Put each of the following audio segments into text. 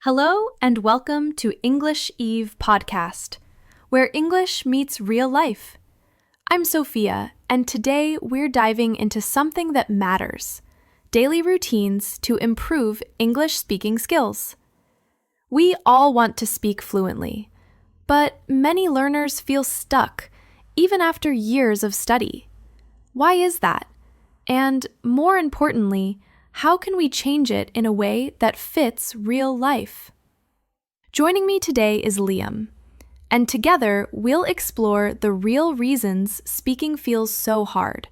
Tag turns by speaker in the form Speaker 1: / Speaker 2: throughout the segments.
Speaker 1: Hello and welcome to English Eve podcast, where English meets real life. I'm Sophia, and today we're diving into something that matters: daily routines to improve English speaking skills. We all want to speak fluently, but many learners feel stuck even after years of study. Why is that? And more importantly, how can we change it in a way that fits real life? Joining me today is Liam, and together we'll explore the real reasons speaking feels so hard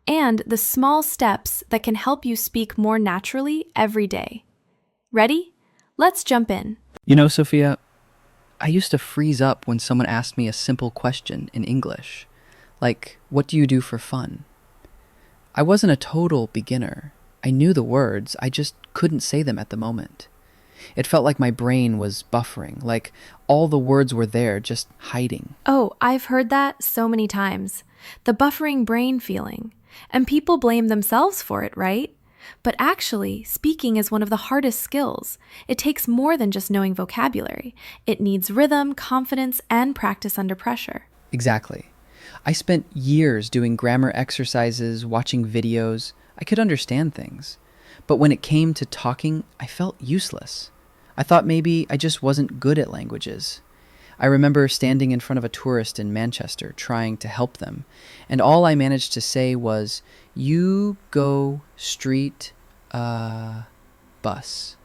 Speaker 1: and the small steps that can help you speak more naturally every day. Ready? Let's jump in.
Speaker 2: You know, Sophia, I used to freeze up when someone asked me a simple question in English, like, what do you do for fun? I wasn't a total beginner. I knew the words, I just couldn't say them at the moment. It felt like my brain was buffering, like all the words were there, just hiding.
Speaker 1: Oh, I've heard that so many times. The buffering brain feeling. And people blame themselves for it, right? But actually, speaking is one of the hardest skills. It takes more than just knowing vocabulary. It needs rhythm, confidence, and practice under pressure.
Speaker 2: Exactly. I spent years doing grammar exercises, watching videos. I could understand things. But when it came to talking, I felt useless. I thought maybe I just wasn't good at languages. I remember standing in front of a tourist in Manchester trying to help them, and all I managed to say was, "You go street, bus."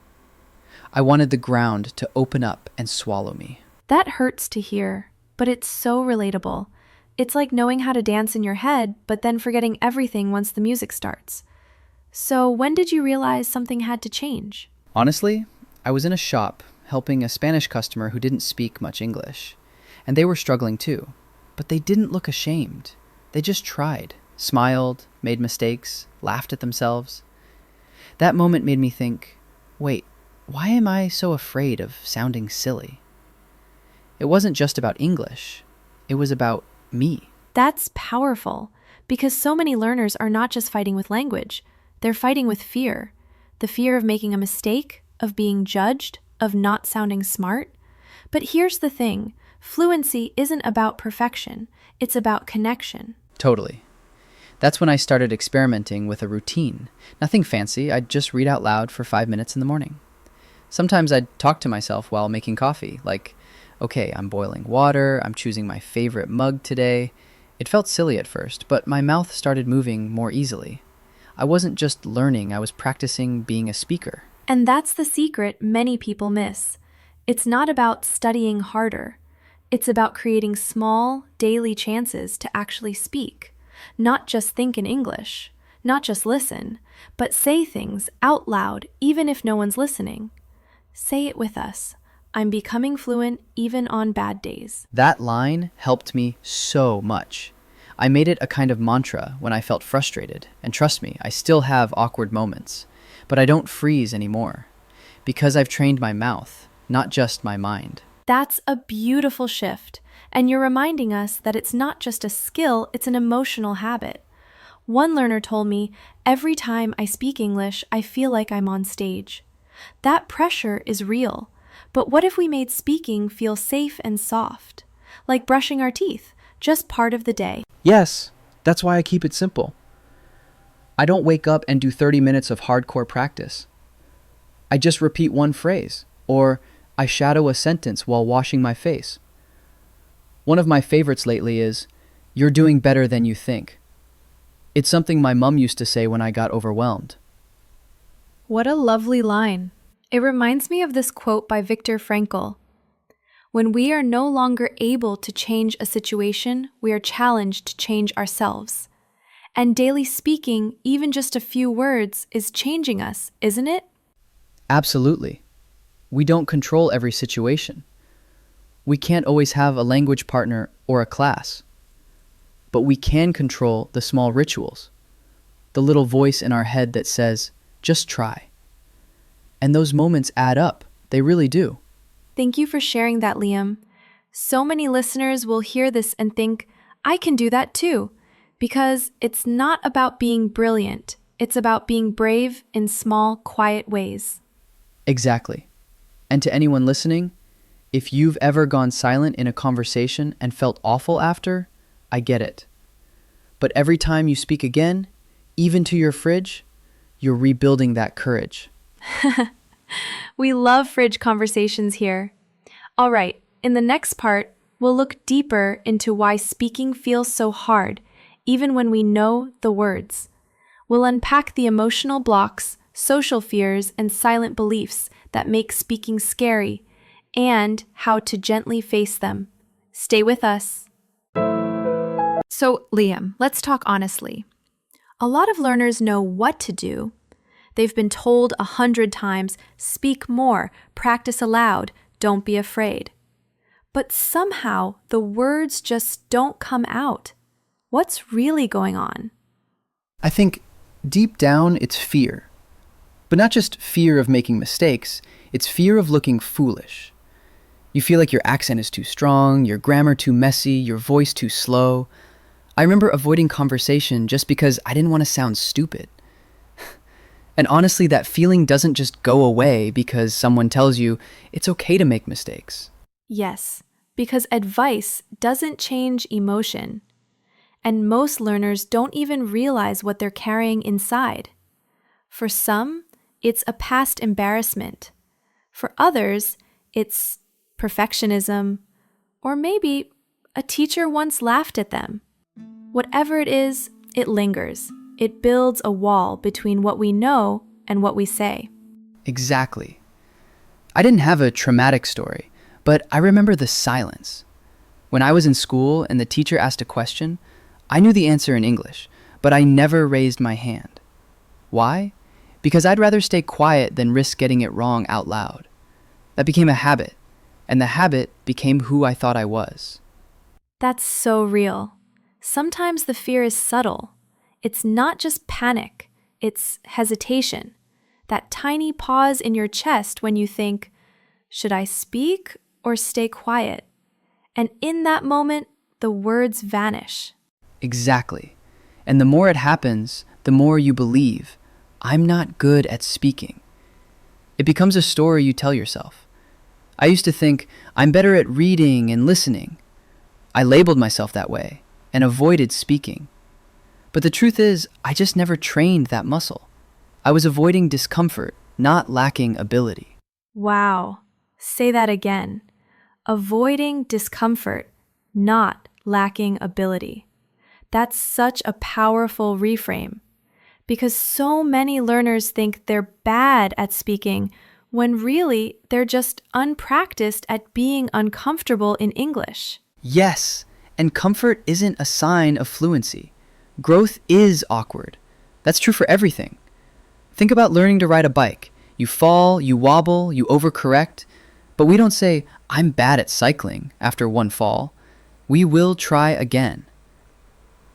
Speaker 2: I wanted the ground to open up and swallow me.
Speaker 1: That hurts to hear, but it's so relatable. It's like knowing how to dance in your head, but then forgetting everything once the music starts. So when did you realize something had to change?
Speaker 2: Honestly, I was in a shop helping a Spanish customer who didn't speak much English, and they were struggling too. But they didn't look ashamed. They just tried, smiled, made mistakes, laughed at themselves. That moment made me think, wait, why am I so afraid of sounding silly? It wasn't just about English. It was about me.
Speaker 1: That's powerful, because so many learners are not just fighting with language, they're fighting with fear. The fear of making a mistake, of being judged, of not sounding smart. But here's the thing, fluency isn't about perfection, it's about connection.
Speaker 2: Totally. That's when I started experimenting with a routine. Nothing fancy, I'd just read out loud for 5 minutes in the morning. Sometimes I'd talk to myself while making coffee, like, okay, I'm boiling water, I'm choosing my favorite mug today. It felt silly at first, but my mouth started moving more easily. I wasn't just learning, I was practicing being a speaker.
Speaker 1: And that's the secret many people miss. It's not about studying harder. It's about creating small, daily chances to actually speak. Not just think in English, not just listen, but say things out loud even if no one's listening. Say it with us. I'm becoming fluent even on bad days.
Speaker 2: That line helped me so much. I made it a kind of mantra when I felt frustrated, and trust me, I still have awkward moments, but I don't freeze anymore, because I've trained my mouth, not just my mind.
Speaker 1: That's a beautiful shift, and you're reminding us that it's not just a skill, it's an emotional habit. One learner told me, every time I speak English, I feel like I'm on stage. That pressure is real. But what if we made speaking feel safe and soft? Like brushing our teeth, just part of the day.
Speaker 2: Yes, that's why I keep it simple. I don't wake up and do 30 minutes of hardcore practice. I just repeat one phrase, or I shadow a sentence while washing my face. One of my favorites lately is, "You're doing better than you think." It's something my mom used to say when I got overwhelmed.
Speaker 1: What a lovely line. It reminds me of this quote by Viktor Frankl. When we are no longer able to change a situation, we are challenged to change ourselves. And daily speaking, even just a few words, is changing us, isn't it?
Speaker 2: Absolutely. We don't control every situation. We can't always have a language partner or a class. But we can control the small rituals, the little voice in our head that says, just try. And those moments add up. They really do.
Speaker 1: Thank you for sharing that, Liam. So many listeners will hear this and think, I can do that too. Because it's not about being brilliant. It's about being brave in small, quiet ways.
Speaker 2: Exactly. And to anyone listening, if you've ever gone silent in a conversation and felt awful after, I get it. But every time you speak again, even to your fridge, you're rebuilding that courage.
Speaker 1: We love fridge conversations here. All right, in the next part, we'll look deeper into why speaking feels so hard, even when we know the words. We'll unpack the emotional blocks, social fears, and silent beliefs that make speaking scary, and how to gently face them. Stay with us. So, Liam, let's talk honestly. A lot of learners know what to do. They've been told 100 times, speak more, practice aloud, don't be afraid. But somehow the words just don't come out. What's really going on?
Speaker 2: I think deep down it's fear. But not just fear of making mistakes, it's fear of looking foolish. You feel like your accent is too strong, your grammar too messy, your voice too slow. I remember avoiding conversation just because I didn't want to sound stupid. And honestly, that feeling doesn't just go away because someone tells you it's okay to make mistakes.
Speaker 1: Yes, because advice doesn't change emotion. And most learners don't even realize what they're carrying inside. For some, it's a past embarrassment. For others, it's perfectionism, or maybe a teacher once laughed at them. Whatever it is, it lingers. It builds a wall between what we know and what we say.
Speaker 2: Exactly. I didn't have a traumatic story, but I remember the silence. When I was in school and the teacher asked a question, I knew the answer in English, but I never raised my hand. Why? Because I'd rather stay quiet than risk getting it wrong out loud. That became a habit, and the habit became who I thought I was.
Speaker 1: That's so real. Sometimes the fear is subtle. It's not just panic, it's hesitation. That tiny pause in your chest when you think, should I speak or stay quiet? And in that moment, the words vanish.
Speaker 2: Exactly. And the more it happens, the more you believe, I'm not good at speaking. It becomes a story you tell yourself. I used to think, I'm better at reading and listening. I labeled myself that way and avoided speaking. But the truth is, I just never trained that muscle. I was avoiding discomfort, not lacking ability.
Speaker 1: Wow. Say that again. Avoiding discomfort, not lacking ability. That's such a powerful reframe, because so many learners think they're bad at speaking when really they're just unpracticed at being uncomfortable in English.
Speaker 2: Yes, and comfort isn't a sign of fluency. Growth is awkward. That's true for everything. Think about learning to ride a bike. You fall, you wobble, you overcorrect, but we don't say, I'm bad at cycling after one fall. We will try again.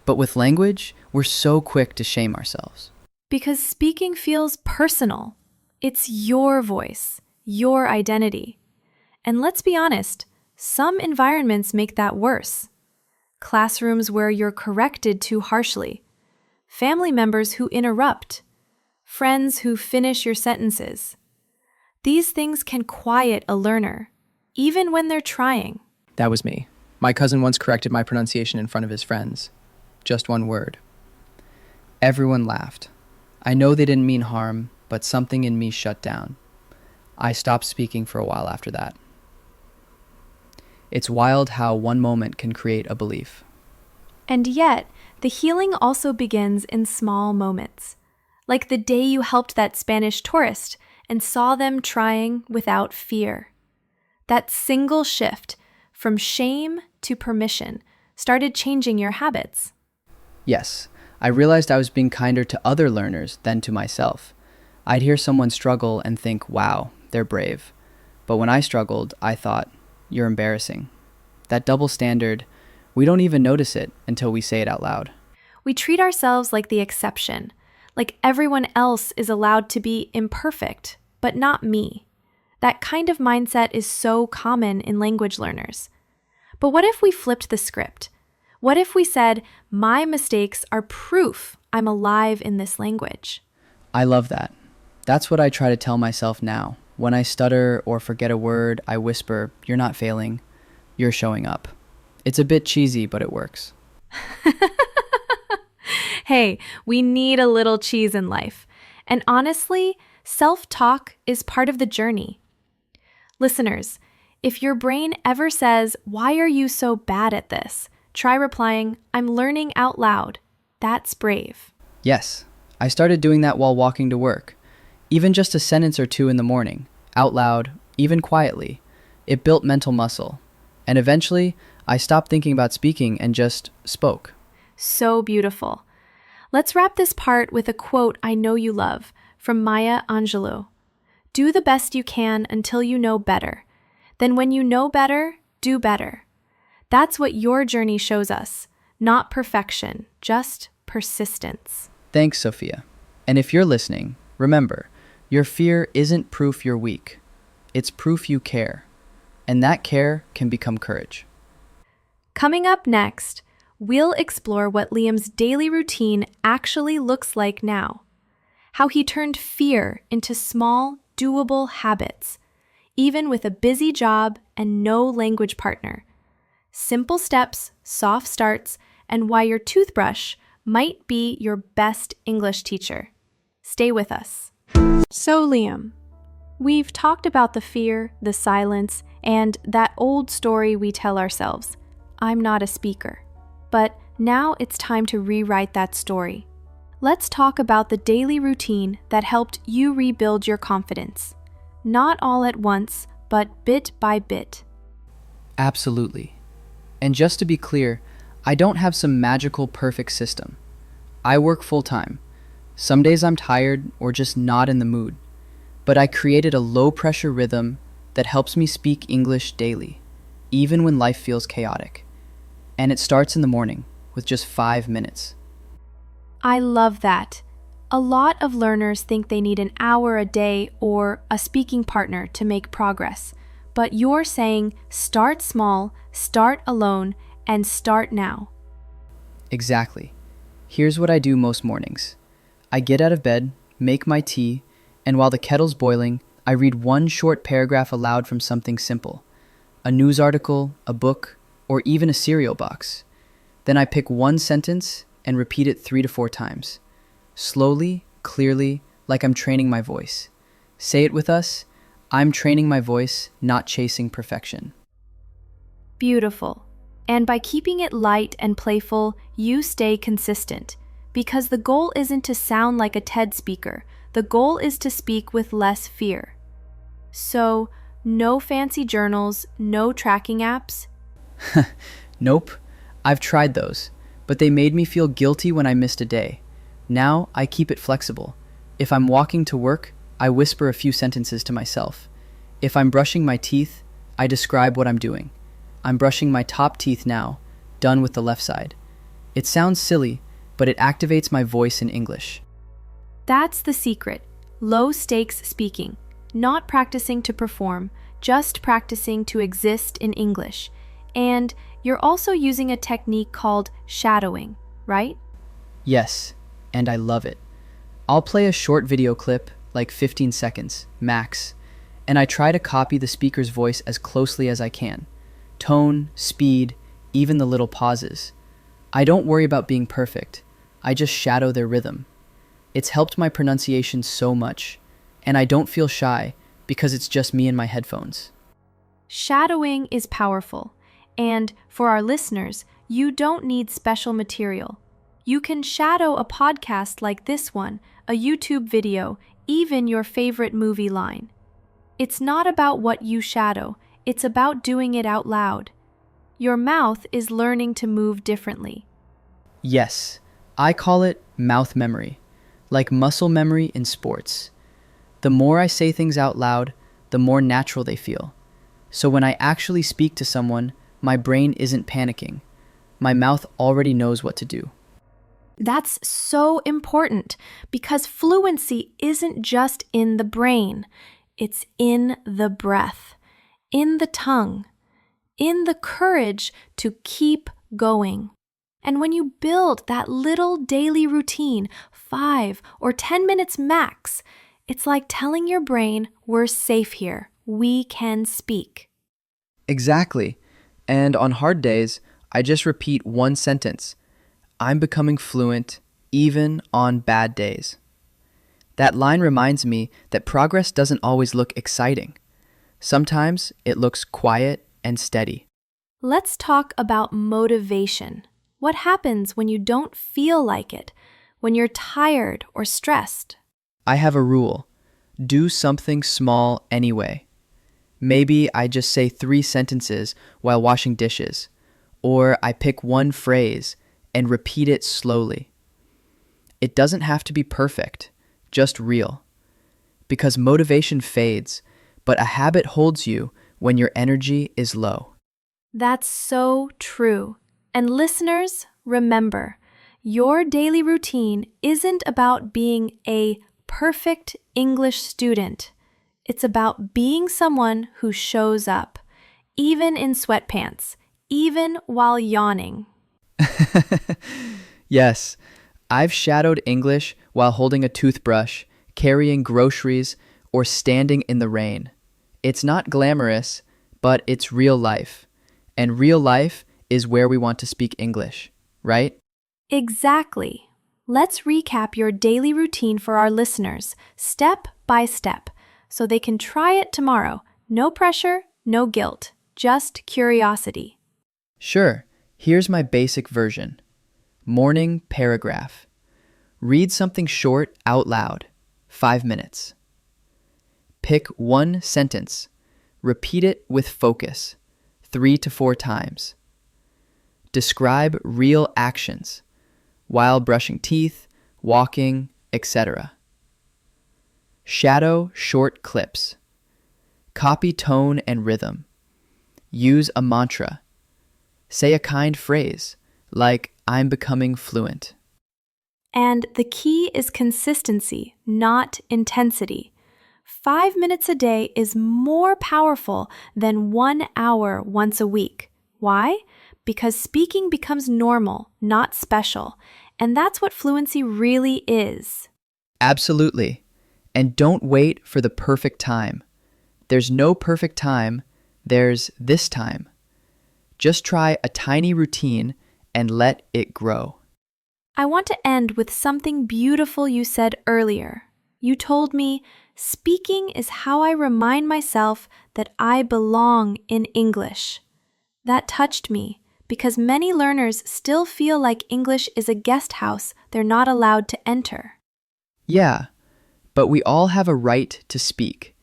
Speaker 2: But with language, we're so quick to shame ourselves.
Speaker 1: Because speaking feels personal. It's your voice, your identity. And let's be honest, some environments make that worse. Classrooms where you're corrected too harshly, family members who interrupt, friends who finish your sentences. These things can quiet a learner, even when they're trying.
Speaker 3: That was me. My cousin once corrected my pronunciation in front of his friends. Just one word. Everyone laughed. I know they didn't mean harm, but something in me shut down. I stopped speaking for a while after that. It's wild how one moment can create a belief.
Speaker 1: And yet, the healing also begins in small moments. Like the day you helped that Spanish tourist and saw them trying without fear. That single shift from shame to permission started changing your habits.
Speaker 2: Yes, I realized I was being kinder to other learners than to myself. I'd hear someone struggle and think, wow, they're brave. But when I struggled, I thought, you're embarrassing. That double standard, we don't even notice it until we say it out loud.
Speaker 1: We treat ourselves like the exception, like everyone else is allowed to be imperfect, but not me. That kind of mindset is so common in language learners. But what if we flipped the script? What if we said, my mistakes are proof I'm alive in this language?
Speaker 2: I love that. That's what I try to tell myself now. When I stutter or forget a word, I whisper, "You're not failing, you're showing up." It's a bit cheesy, but it works.
Speaker 1: Hey, we need a little cheese in life. And honestly, self-talk is part of the journey. Listeners, if your brain ever says, "Why are you so bad at this?" try replying, "I'm learning out loud." That's brave.
Speaker 2: Yes, I started doing that while walking to work. Even just a sentence or two in the morning, out loud, even quietly. It built mental muscle. And eventually, I stopped thinking about speaking and just spoke.
Speaker 1: So beautiful. Let's wrap this part with a quote I know you love from Maya Angelou. Do the best you can until you know better. Then when you know better, do better. That's what your journey shows us. Not perfection, just persistence.
Speaker 2: Thanks, Sophia. And if you're listening, remember, your fear isn't proof you're weak. It's proof you care. And that care can become courage.
Speaker 1: Coming up next, we'll explore what Liam's daily routine actually looks like now. How he turned fear into small, doable habits, even with a busy job and no language partner. Simple steps, soft starts, and why your toothbrush might be your best English teacher. Stay with us. So, Liam, we've talked about the fear, the silence, and that old story we tell ourselves, "I'm not a speaker." But now it's time to rewrite that story. Let's talk about the daily routine that helped you rebuild your confidence. Not all at once, but bit by bit.
Speaker 2: Absolutely. And just to be clear, I don't have some magical perfect system. I work full-time. Some days I'm tired or just not in the mood. But I created a low-pressure rhythm that helps me speak English daily, even when life feels chaotic. And it starts in the morning with just 5 minutes.
Speaker 1: I love that. A lot of learners think they need an hour a day or a speaking partner to make progress. But you're saying start small, start alone, and start now.
Speaker 2: Exactly. Here's what I do most mornings. I get out of bed, make my tea, and while the kettle's boiling, I read one short paragraph aloud from something simple. A news article, a book, or even a cereal box. Then I pick one sentence and repeat it 3 to 4 times. Slowly, clearly, like I'm training my voice. Say it with us. I'm training my voice, not chasing perfection.
Speaker 1: Beautiful. And by keeping it light and playful, you stay consistent. Because the goal isn't to sound like a TED speaker. The goal is to speak with less fear. So, no fancy journals, no tracking apps.
Speaker 2: Nope. I've tried those, but they made me feel guilty when I missed a day. Now I keep it flexible. If I'm walking to work, I whisper a few sentences to myself. If I'm brushing my teeth, I describe what I'm doing. I'm brushing my top teeth now, done with the left side. It sounds silly, but it activates my voice in English.
Speaker 1: That's the secret. Low stakes speaking. Not practicing to perform, just practicing to exist in English. And you're also using a technique called shadowing, right?
Speaker 2: Yes, and I love it. I'll play a short video clip, like 15 seconds, max, and I try to copy the speaker's voice as closely as I can. Tone, speed, even the little pauses. I don't worry about being perfect. I just shadow their rhythm. It's helped my pronunciation so much, and I don't feel shy because it's just me and my headphones.
Speaker 1: Shadowing is powerful. And for our listeners, you don't need special material. You can shadow a podcast like this one, a YouTube video, even your favorite movie line. It's not about what you shadow, it's about doing it out loud. Your mouth is learning to move differently.
Speaker 2: Yes, I call it mouth memory, like muscle memory in sports. The more I say things out loud, the more natural they feel. So when I actually speak to someone, my brain isn't panicking. My mouth already knows what to do.
Speaker 1: That's so important because fluency isn't just in the brain. It's in the breath, in the tongue, in the courage to keep going. And when you build that little daily routine, 5 or 10 minutes max, It's like telling your brain, we're safe here. We can speak.
Speaker 3: Exactly. And on hard days, I just repeat one sentence. I'm becoming fluent even on bad days. That line reminds me that progress doesn't always look exciting. Sometimes it looks quiet and steady.
Speaker 1: Let's talk about motivation. What happens when you don't feel like it, when you're tired or stressed?
Speaker 3: I have a rule. Do something small anyway. Maybe I just say 3 sentences while washing dishes, or I pick one phrase and repeat it slowly. It doesn't have to be perfect, just real. Because motivation fades, but a habit holds you when your energy is low.
Speaker 1: That's so true. And listeners, remember, your daily routine isn't about being a perfect English student. It's about being someone who shows up, even in sweatpants, even while yawning.
Speaker 3: Yes, I've shadowed English while holding a toothbrush, carrying groceries, or standing in the rain. It's not glamorous, but it's real life. And real life is where we want to speak English, right?
Speaker 1: Exactly. Let's recap your daily routine for our listeners, step by step, so they can try it tomorrow. No pressure, no guilt, just curiosity.
Speaker 3: Sure, here's my basic version. Morning paragraph. Read something short out loud, 5 minutes. Pick one sentence. Repeat it with focus, 3 to 4 times. Describe real actions, while brushing teeth, walking, etc. Shadow short clips. Copy tone and rhythm. Use a mantra. Say a kind phrase, like I'm becoming fluent.
Speaker 1: And the key is consistency, not intensity. 5 minutes a day is more powerful than 1 hour once a week. Why? Because speaking becomes normal, not special. And that's what fluency really is.
Speaker 3: Absolutely. And don't wait for the perfect time. There's no perfect time, there's this time. Just try a tiny routine and let it grow.
Speaker 1: I want to end with something beautiful you said earlier. You told me, speaking is how I remind myself that I belong in English. That touched me because many learners still feel like English is a guest house they're not allowed to enter.
Speaker 3: Yeah, but we all have a right to speak,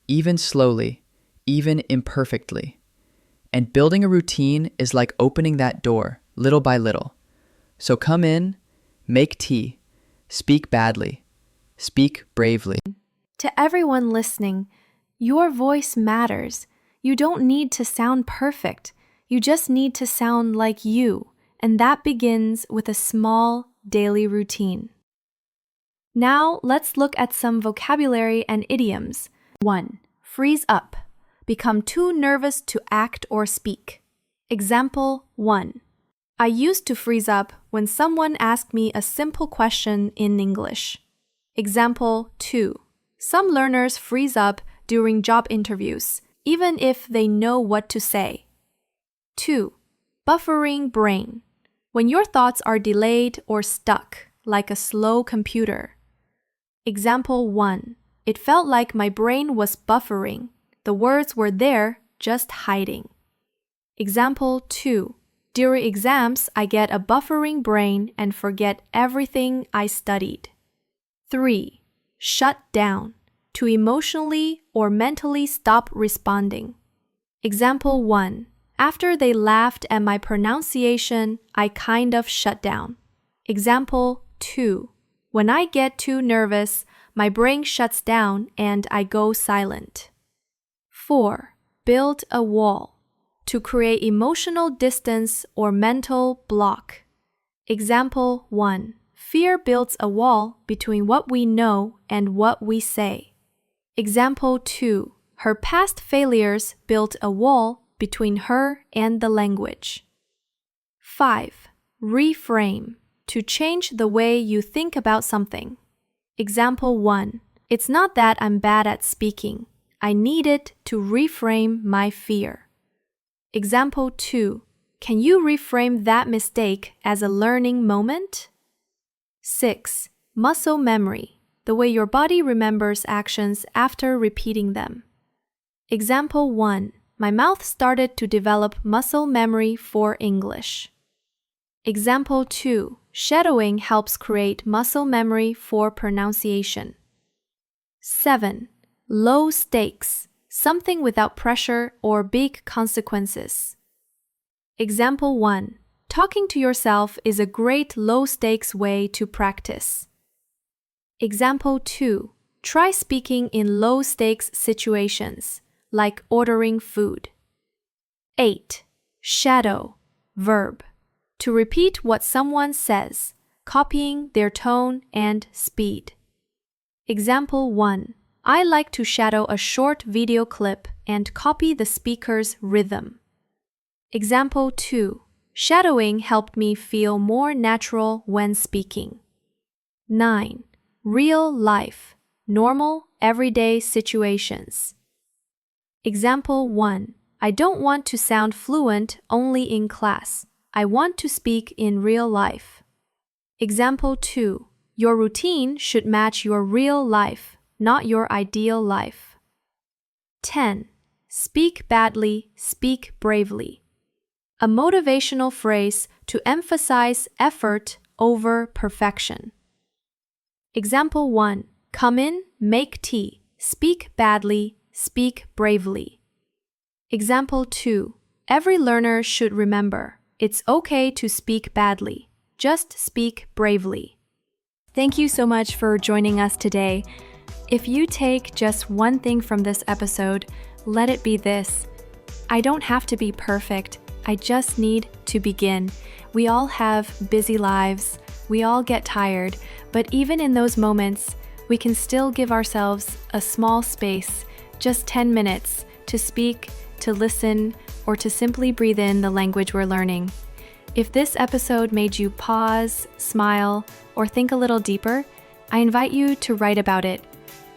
Speaker 3: even slowly, even imperfectly. And building a routine is like opening that door, little by little. So come in, make tea, speak badly, speak bravely.
Speaker 1: To everyone listening, your voice matters. You don't need to sound perfect. You just need to sound like you, and that begins with a small daily routine. Now, let's look at some vocabulary and idioms. 1. Freeze up. Become too nervous to act or speak. Example 1. I used to freeze up when someone asked me a simple question in English. Example 2. Some learners freeze up during job interviews, even if they know what to say. 2. Buffering brain. When your thoughts are delayed or stuck, like a slow computer. Example 1. It felt like my brain was buffering. The words were there, just hiding. Example 2. During exams, I get a buffering brain and forget everything I studied. 3. Shut down. To emotionally or mentally stop responding. Example 1. After they laughed at my pronunciation, I kind of shut down. Example 2. When I get too nervous, my brain shuts down and I go silent. 4. Build a wall. To create emotional distance or mental block. Example 1. Fear builds a wall between what we know and what we say. Example 2. Her past failures built a wall between her and the language. 5. Reframe. To change the way you think about something. Example 1. It's not that I'm bad at speaking. I needed to reframe my fear. Example 2. Can you reframe that mistake as a learning moment? 6. Muscle memory. The way your body remembers actions after repeating them. Example 1. My mouth started to develop muscle memory for English. Example 2. Shadowing helps create muscle memory for pronunciation. 7. Low stakes. Something without pressure or big consequences. Example 1. Talking to yourself is a great low-stakes way to practice. Example 2. Try speaking in low-stakes situations, like ordering food. 8. Shadow. Verb. To repeat what someone says, copying their tone and speed. Example 1. I like to shadow a short video clip and copy the speaker's rhythm. Example 2. Shadowing helped me feel more natural when speaking. 9. Real life. Normal, everyday situations. Example 1. I don't want to sound fluent only in class. I want to speak in real life. Example 2. Your routine should match your real life, not your ideal life. 10. Speak badly, speak bravely. A motivational phrase to emphasize effort over perfection. Example 1. Come in, make tea. Speak badly, speak bravely. Example 2. Every learner should remember, it's okay to speak badly. Just speak bravely. Thank you so much for joining us today. If you take just one thing from this episode, let it be this. I don't have to be perfect. I just need to begin. We all have busy lives. We all get tired. But even in those moments, we can still give ourselves a small space, just 10 minutes, to speak, to listen, or to simply breathe in the language we're learning. If this episode made you pause, smile, or think a little deeper, I invite you to write about it.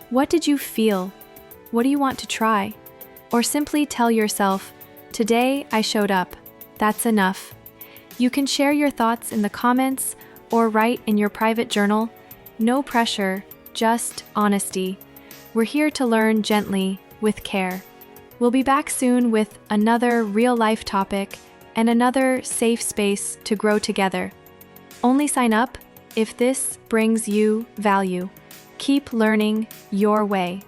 Speaker 1: What did you feel? What do you want to try? Or simply tell yourself, today I showed up. That's enough. You can share your thoughts in the comments or write in your private journal. No pressure, just honesty. We're here to learn gently, with care. We'll be back soon with another real-life topic and another safe space to grow together. Only sign up if this brings you value. Keep learning your way.